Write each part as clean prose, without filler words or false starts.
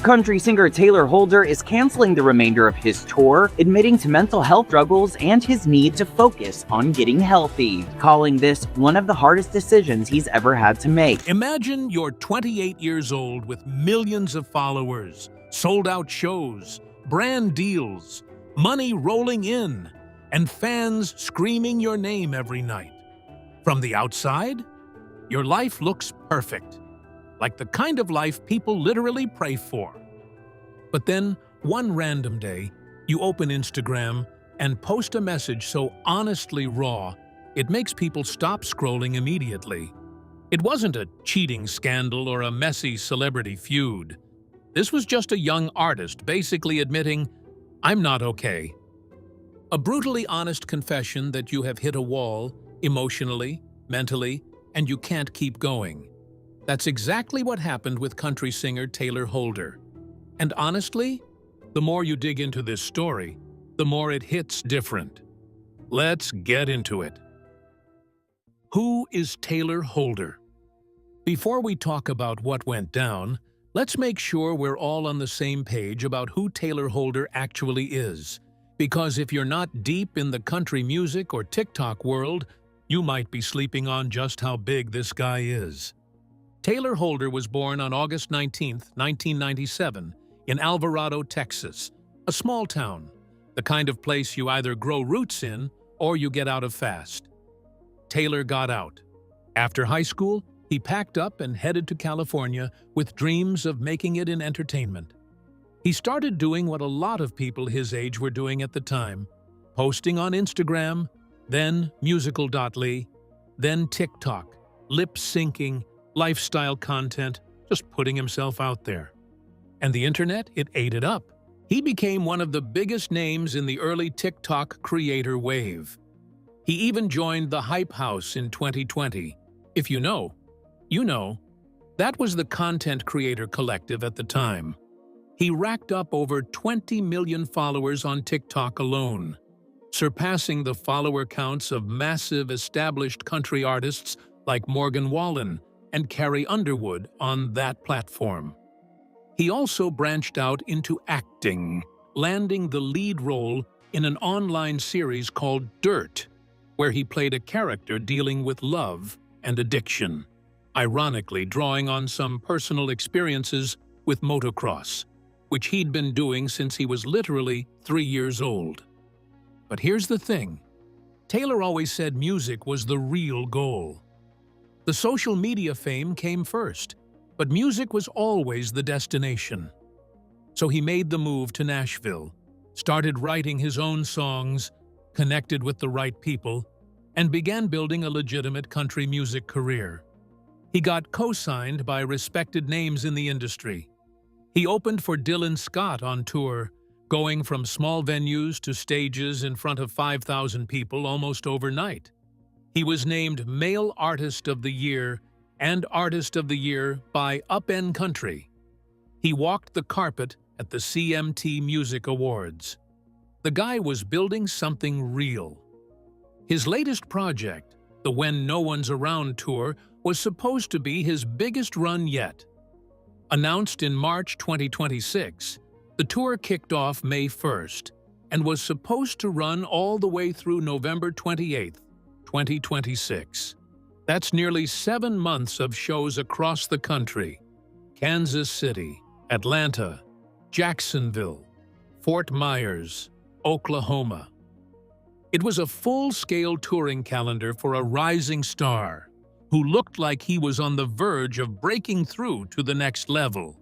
Country singer Tayler Holder is canceling the remainder of his tour, admitting to mental health struggles and his need to focus on getting healthy, calling this one of the hardest decisions he's ever had to make. Imagine you're 28 years old with millions of followers, sold-out shows, brand deals, money rolling in, and fans screaming your name every night. From the outside, your life looks perfect, like the kind of life people literally pray for. But then, one random day, you open Instagram and post a message so honestly raw, it makes people stop scrolling immediately. It wasn't a cheating scandal or a messy celebrity feud. This was just a young artist basically admitting, "I'm not okay." A brutally honest confession that you have hit a wall, emotionally, mentally, and you can't keep going. That's exactly what happened with country singer Tayler Holder. And honestly, the more you dig into this story, the more it hits different. Let's get into it. Who is Tayler Holder? Before we talk about what went down, let's make sure we're all on the same page about who Tayler Holder actually is. Because if you're not deep in the country music or TikTok world, you might be sleeping on just how big this guy is. Tayler Holder was born on August 19, 1997, in Alvarado, Texas, a small town, the kind of place you either grow roots in or you get out of fast. Tayler got out. After high school, he packed up and headed to California with dreams of making it in entertainment. He started doing what a lot of people his age were doing at the time, posting on Instagram, then Musical.ly, then TikTok, lip-syncing, lifestyle content, just putting himself out there. And the internet, it ate it up. He became one of the biggest names in the early TikTok creator wave. He even joined the Hype House in 2020. If you know, you know. That was the content creator collective at the time. He racked up over 20 million followers on TikTok alone, surpassing the follower counts of massive established country artists like Morgan Wallen and Carrie Underwood on that platform. He also branched out into acting, landing the lead role in an online series called Dirt, where he played a character dealing with love and addiction, ironically drawing on some personal experiences with motocross, which he'd been doing since he was literally 3 years old. But here's the thing. Tayler always said music was the real goal. The social media fame came first, but music was always the destination. So he made the move to Nashville, started writing his own songs, connected with the right people, and began building a legitimate country music career. He got co-signed by respected names in the industry. He opened for Dylan Scott on tour, going from small venues to stages in front of 5,000 people almost overnight. He was named Male Artist of the Year and Artist of the Year by Up-End Country. He walked the carpet at the CMT Music Awards. The guy was building something real. His latest project, the When No One's Around tour, was supposed to be his biggest run yet. Announced in March 2026, the tour kicked off May 1st and was supposed to run all the way through November 28, 2026. That's nearly 7 months of shows across the country: Kansas City, Atlanta, Jacksonville, Fort Myers, Oklahoma. It was a full-scale touring calendar for a rising star who looked like he was on the verge of breaking through to the next level.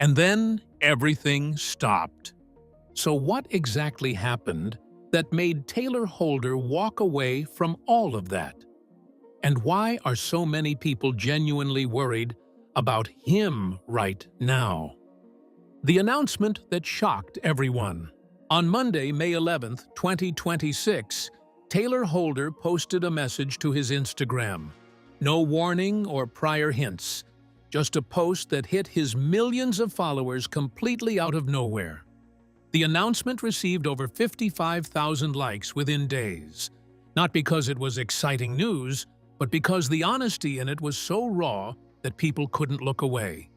And then everything stopped. So what exactly happened that made Tayler Holder walk away from all of that? And why are so many people genuinely worried about him right now? The announcement that shocked everyone. On Monday, May 11th, 2026, Tayler Holder posted a message to his Instagram. No warning or prior hints, just a post that hit his millions of followers completely out of nowhere. The announcement received over 55,000 likes within days, not because it was exciting news, but because the honesty in it was so raw that people couldn't look away.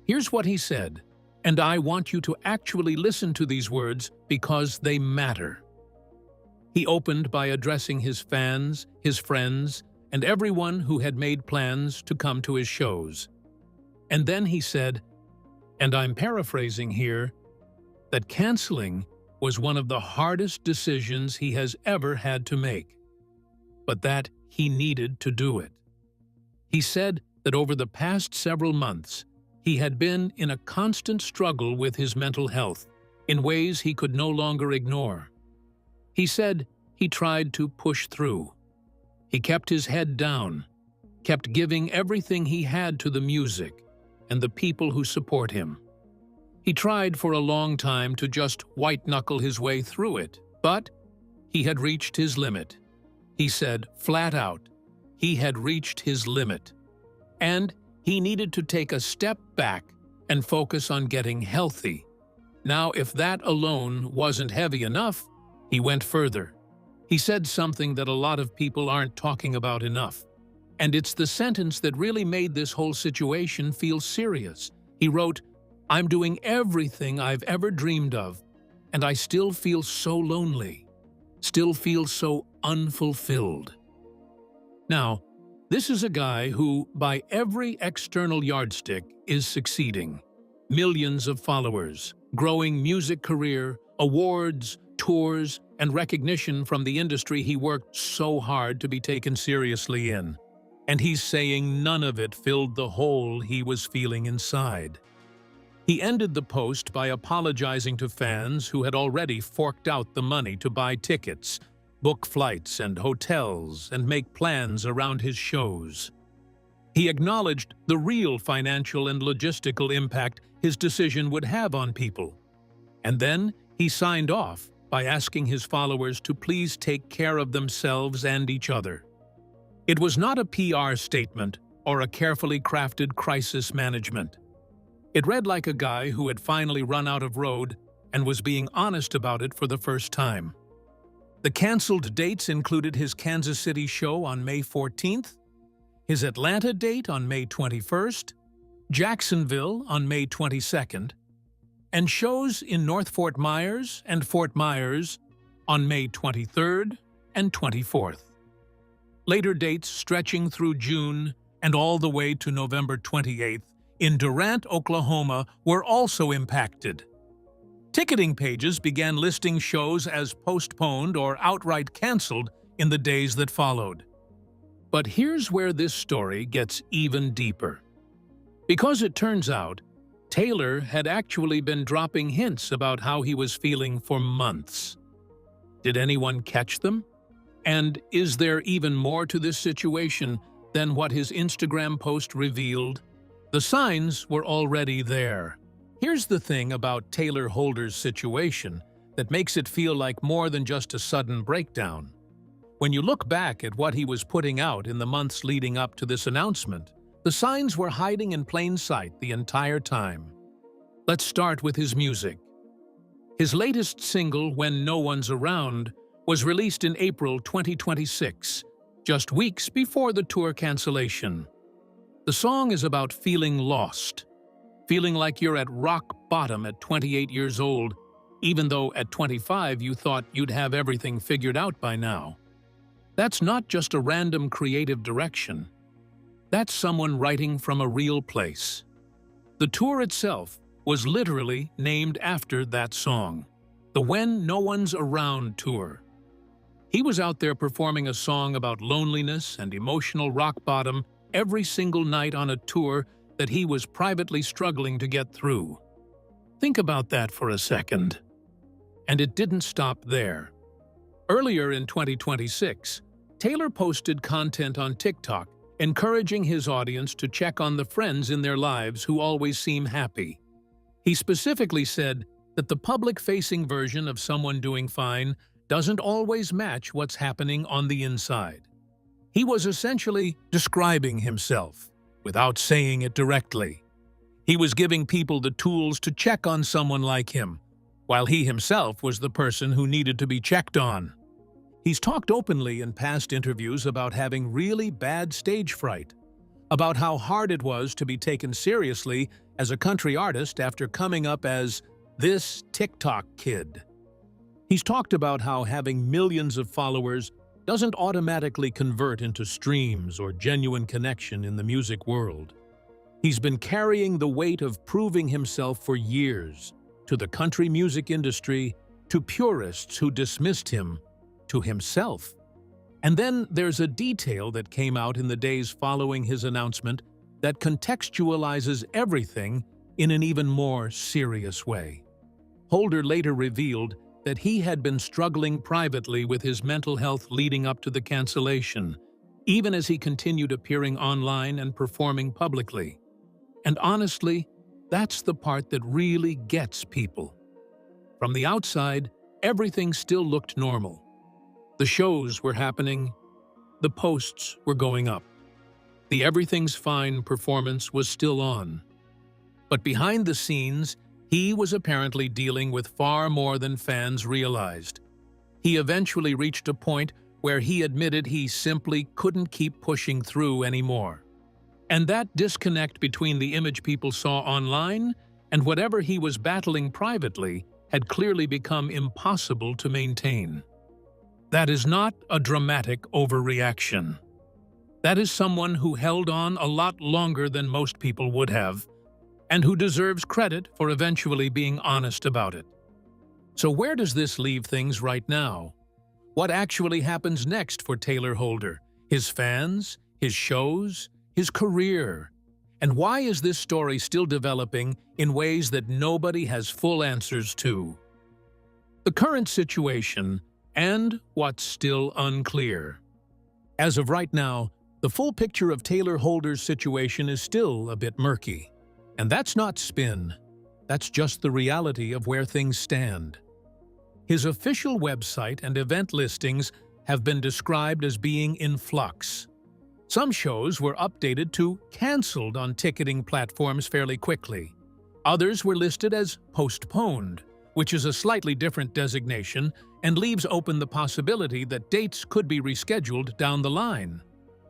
Here's what he said. And I want you to actually listen to these words because they matter. He opened by addressing his fans, his friends, and everyone who had made plans to come to his shows. And then he said, and I'm paraphrasing here, that canceling was one of the hardest decisions he has ever had to make, but that he needed to do it. He said that over the past several months, he had been in a constant struggle with his mental health in ways he could no longer ignore. He said he tried to push through. He kept his head down, kept giving everything he had to the music and the people who support him. He tried for a long time to just white-knuckle his way through it, but he had reached his limit. He said flat out, he had reached his limit. And he needed to take a step back and focus on getting healthy. Now, if that alone wasn't heavy enough, he went further. He said something that a lot of people aren't talking about enough. And it's the sentence that really made this whole situation feel serious. He wrote, "I'm doing everything I've ever dreamed of, and I still feel so lonely, still feel so unfulfilled." Now, this is a guy who, by every external yardstick, is succeeding. Millions of followers, growing music career, awards, tours, and recognition from the industry he worked so hard to be taken seriously in. And he's saying none of it filled the hole he was feeling inside. He ended the post by apologizing to fans who had already forked out the money to buy tickets, book flights and hotels, and make plans around his shows. He acknowledged the real financial and logistical impact his decision would have on people. And then he signed off by asking his followers to please take care of themselves and each other. It was not a PR statement or a carefully crafted crisis management. It read like a guy who had finally run out of road and was being honest about it for the first time. The canceled dates included his Kansas City show on May 14th, his Atlanta date on May 21st, Jacksonville on May 22nd, and shows in North Fort Myers and Fort Myers on May 23rd and 24th. Later dates stretching through June and all the way to November 28th in Durant, Oklahoma, were also impacted. Ticketing pages began listing shows as postponed or outright canceled in the days that followed. But here's where this story gets even deeper. Because it turns out, Tayler had actually been dropping hints about how he was feeling for months. Did anyone catch them? And is there even more to this situation than what his Instagram post revealed? The signs were already there. Here's the thing about Tayler Holder's situation that makes it feel like more than just a sudden breakdown. When you look back at what he was putting out in the months leading up to this announcement, the signs were hiding in plain sight the entire time. Let's start with his music. His latest single, When No One's Around, was released in April 2026, just weeks before the tour cancellation. The song is about feeling lost, feeling like you're at rock bottom at 28 years old, even though at 25 you thought you'd have everything figured out by now. That's not just a random creative direction. That's someone writing from a real place. The tour itself was literally named after that song, the When No One's Around tour. He was out there performing a song about loneliness and emotional rock bottom every single night on a tour that he was privately struggling to get through. Think about that for a second. And it didn't stop there. Earlier in 2026, Tayler posted content on TikTok encouraging his audience to check on the friends in their lives who always seem happy. He specifically said that the public-facing version of someone doing fine doesn't always match what's happening on the inside. He was essentially describing himself, without saying it directly. He was giving people the tools to check on someone like him, while he himself was the person who needed to be checked on. He's talked openly in past interviews about having really bad stage fright, about how hard it was to be taken seriously as a country artist after coming up as this TikTok kid. He's talked about how having millions of followers doesn't automatically convert into streams or genuine connection in the music world. He's been carrying the weight of proving himself for years, to the country music industry, to purists who dismissed him, to himself. And then there's a detail that came out in the days following his announcement that contextualizes everything in an even more serious way. Holder later revealed that he had been struggling privately with his mental health leading up to the cancellation, even as he continued appearing online and performing publicly. And honestly, that's the part that really gets people. From the outside, everything still looked normal. The shows were happening, the posts were going up. The Everything's Fine performance was still on. But behind the scenes, he was apparently dealing with far more than fans realized. He eventually reached a point where he admitted he simply couldn't keep pushing through anymore. And that disconnect between the image people saw online and whatever he was battling privately had clearly become impossible to maintain. That is not a dramatic overreaction. That is someone who held on a lot longer than most people would have, and who deserves credit for eventually being honest about it. So where does this leave things right now? What actually happens next for Tayler Holder, his fans, his shows, his career? And why is this story still developing in ways that nobody has full answers to? The current situation and what's still unclear. As of right now, the full picture of Tayler Holder's situation is still a bit murky. And that's not spin. That's just the reality of where things stand. His official website and event listings have been described as being in flux. Some shows were updated to canceled on ticketing platforms fairly quickly. Others were listed as postponed, which is a slightly different designation and leaves open the possibility that dates could be rescheduled down the line.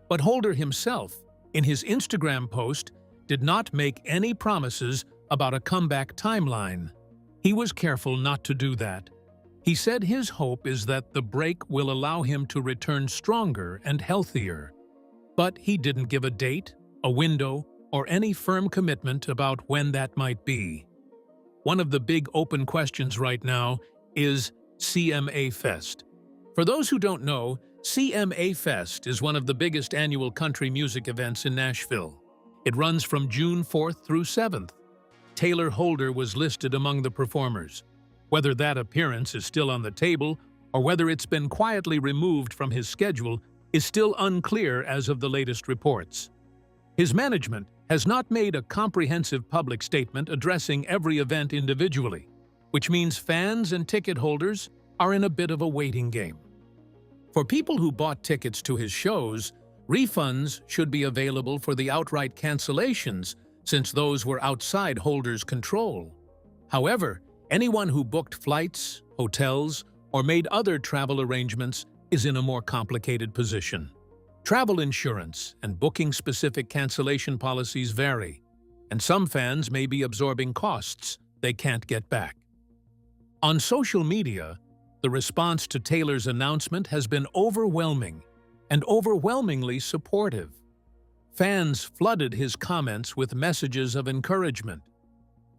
But Holder himself, in his Instagram post, did not make any promises about a comeback timeline. He was careful not to do that. He said his hope is that the break will allow him to return stronger and healthier. But he didn't give a date, a window, or any firm commitment about when that might be. One of the big open questions right now is CMA Fest. For those who don't know, CMA Fest is one of the biggest annual country music events in Nashville. It runs from June 4th through 7th. Tayler Holder was listed among the performers. Whether that appearance is still on the table or whether it's been quietly removed from his schedule is still unclear as of the latest reports. His management has not made a comprehensive public statement addressing every event individually, which means fans and ticket holders are in a bit of a waiting game. For people who bought tickets to his shows, refunds should be available for the outright cancellations, since those were outside Holder's control. However, anyone who booked flights, hotels, or made other travel arrangements is in a more complicated position. Travel insurance and booking-specific cancellation policies vary, and some fans may be absorbing costs they can't get back. On social media, the response to Tayler's announcement has been overwhelming and overwhelmingly supportive. Fans flooded his comments with messages of encouragement.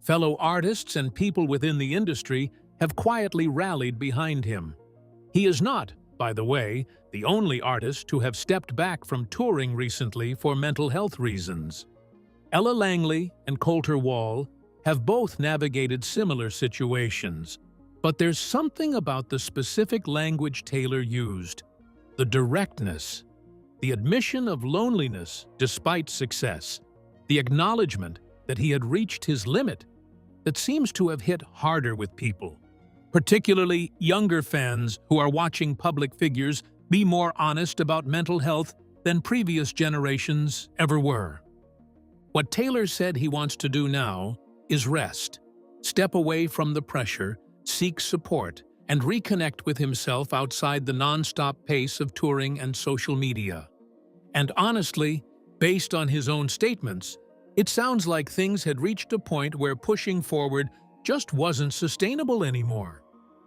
Fellow artists and people within the industry have quietly rallied behind him. He is not, by the way, the only artist to have stepped back from touring recently for mental health reasons. Ella Langley and Coulter Wall have both navigated similar situations, but there's something about the specific language Tayler used, the directness, the admission of loneliness despite success, the acknowledgement that he had reached his limit, that seems to have hit harder with people, particularly younger fans who are watching public figures be more honest about mental health than previous generations ever were. What Tayler said he wants to do now is rest, step away from the pressure, seek support, and reconnect with himself outside the non-stop pace of touring and social media. And honestly, Based on his own statements, it sounds like things had reached a point where pushing forward just wasn't sustainable anymore.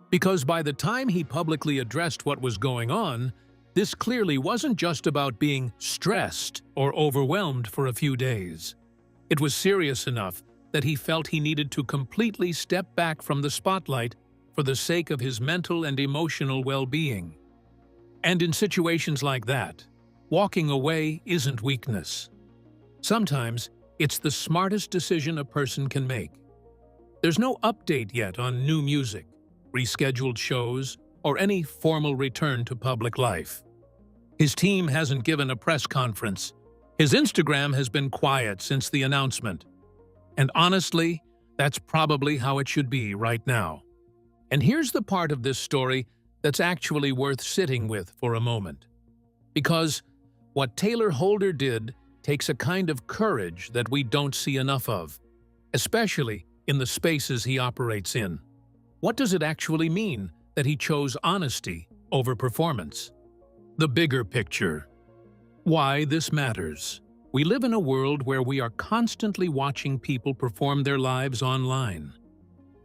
Because by the time he publicly addressed what was going on, this clearly wasn't just about being stressed or overwhelmed for a few days. It was serious enough that he felt he needed to completely step back from the spotlight for the sake of his mental and emotional well-being. And in situations like that, walking away isn't weakness. Sometimes, it's the smartest decision a person can make. There's no update yet on new music, rescheduled shows, or any formal return to public life. His team hasn't given a press conference. His Instagram has been quiet since the announcement. And honestly, that's probably how it should be right now. And here's the part of this story that's actually worth sitting with for a moment. Because what Tayler Holder did takes a kind of courage that we don't see enough of, especially in the spaces he operates in. What does it actually mean that he chose honesty over performance? The bigger picture. Why this matters. We live in a world where we are constantly watching people perform their lives online.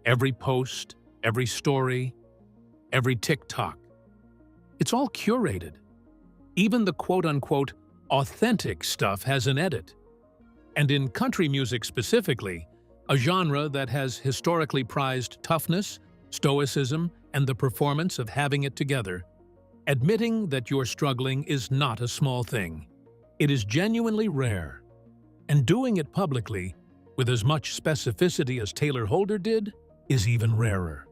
Every post, every story, every TikTok. It's all curated. Even the quote-unquote authentic stuff has an edit. And in country music specifically, a genre that has historically prized toughness, stoicism, and the performance of having it together, admitting that you're struggling is not a small thing. It is genuinely rare. And doing it publicly, with as much specificity as Tayler Holder did, is even rarer.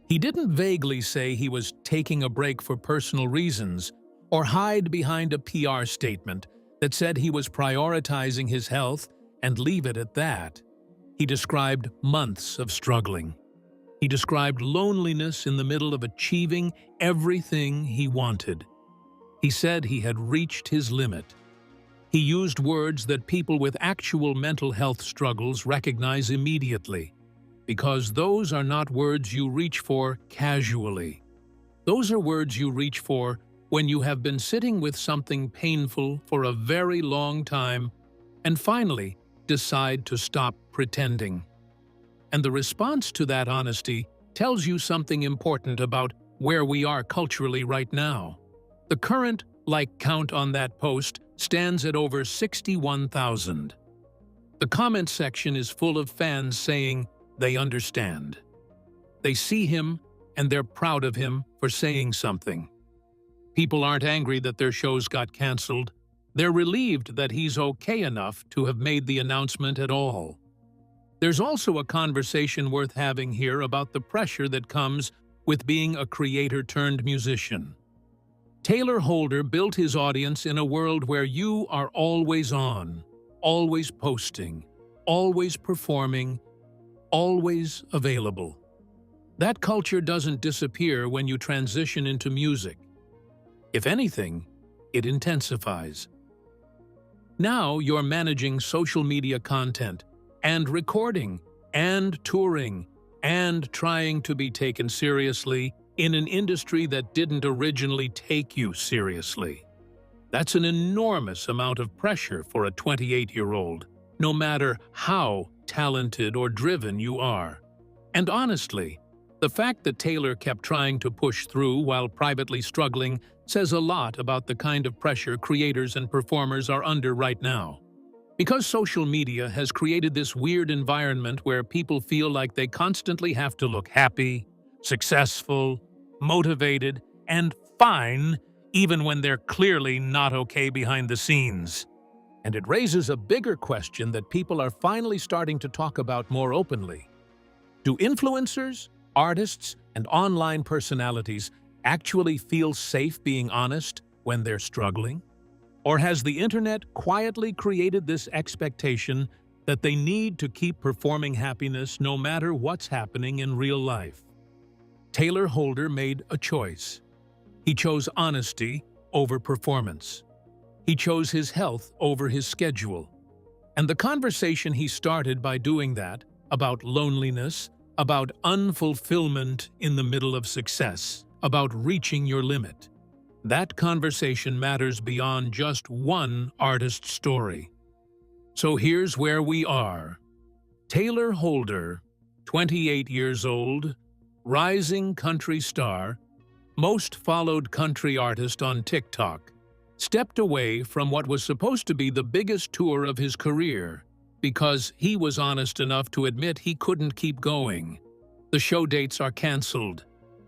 He didn't vaguely say he was taking a break for personal reasons or hide behind a PR statement that said he was prioritizing his health and leave it at that. He described months of struggling. He described loneliness in the middle of achieving everything he wanted. He said he had reached his limit. He used words that people with actual mental health struggles recognize immediately, because those are not words you reach for casually. Those are words you reach for when you have been sitting with something painful for a very long time and finally decide to stop pretending. And the response to that honesty tells you something important about where we are culturally right now. The current like count on that post stands at over 61,000. The comment section is full of fans saying they understand. They see him and they're proud of him for saying something. People aren't angry that their shows got canceled. They're relieved that he's okay enough to have made the announcement at all. There's also a conversation worth having here about the pressure that comes with being a creator-turned-musician. Tayler Holder built his audience in a world where you are always on, always posting, always performing, always available. That culture doesn't disappear when you transition into music. If anything, it intensifies. Now you're managing social media content, and recording, and touring, and trying to be taken seriously in an industry that didn't originally take you seriously. That's an enormous amount of pressure for a 28-year-old, no matter how talented or driven you are. And honestly, the fact that Tayler kept trying to push through while privately struggling says a lot about the kind of pressure creators and performers are under right now. Because social media has created this weird environment where people feel like they constantly have to look happy, successful, motivated, and fine, even when they're clearly not okay behind the scenes. And it raises a bigger question that people are finally starting to talk about more openly. Do influencers, artists, and online personalities actually feel safe being honest when they're struggling? Or has the internet quietly created this expectation that they need to keep performing happiness no matter what's happening in real life? Tayler Holder made a choice. He chose honesty over performance. He chose his health over his schedule. And the conversation he started by doing that, about loneliness, about unfulfillment in the middle of success, about reaching your limit, That conversation matters beyond just one artist's story. So here's where we are. Tayler Holder, 28 years old, rising country star, most followed country artist on TikTok, stepped away from what was supposed to be the biggest tour of his career because he was honest enough to admit he couldn't keep going. The show dates are canceled.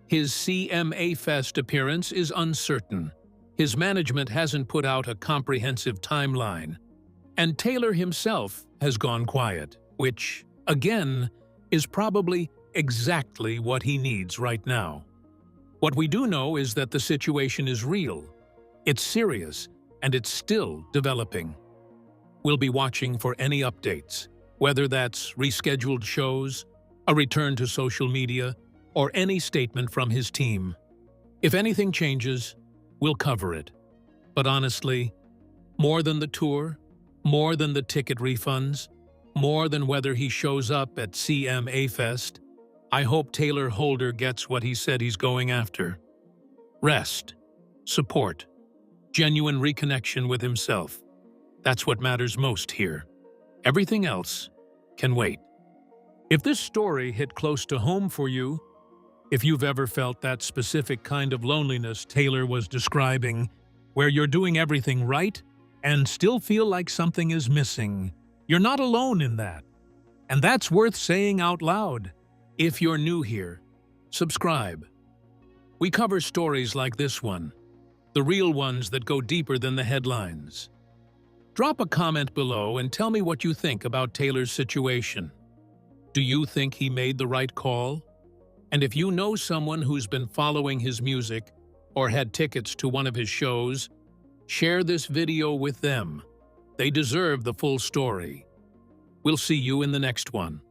His CMA Fest appearance is uncertain. His management hasn't put out a comprehensive timeline. And Tayler himself has gone quiet, which, again, is probably exactly what he needs right now. What we do know is that the situation is real, it's serious, and it's still developing. We'll be watching for any updates, whether that's rescheduled shows, a return to social media, or any statement from his team. If anything changes, we'll cover it. But honestly, more than the tour, more than the ticket refunds, more than whether he shows up at CMA Fest, I hope Tayler Holder gets what he said he's going after. Rest, support, genuine reconnection with himself. That's what matters most here. Everything else can wait. If this story hit close to home for you, if you've ever felt that specific kind of loneliness Tayler was describing, where you're doing everything right and still feel like something is missing, you're not alone in that. And that's worth saying out loud. If you're new here, subscribe. We cover stories like this one, the real ones that go deeper than the headlines. Drop a comment below and tell me what you think about Tayler's situation. Do you think he made the right call? And if you know someone who's been following his music or had tickets to one of his shows, share this video with them. They deserve the full story. We'll see you in the next one.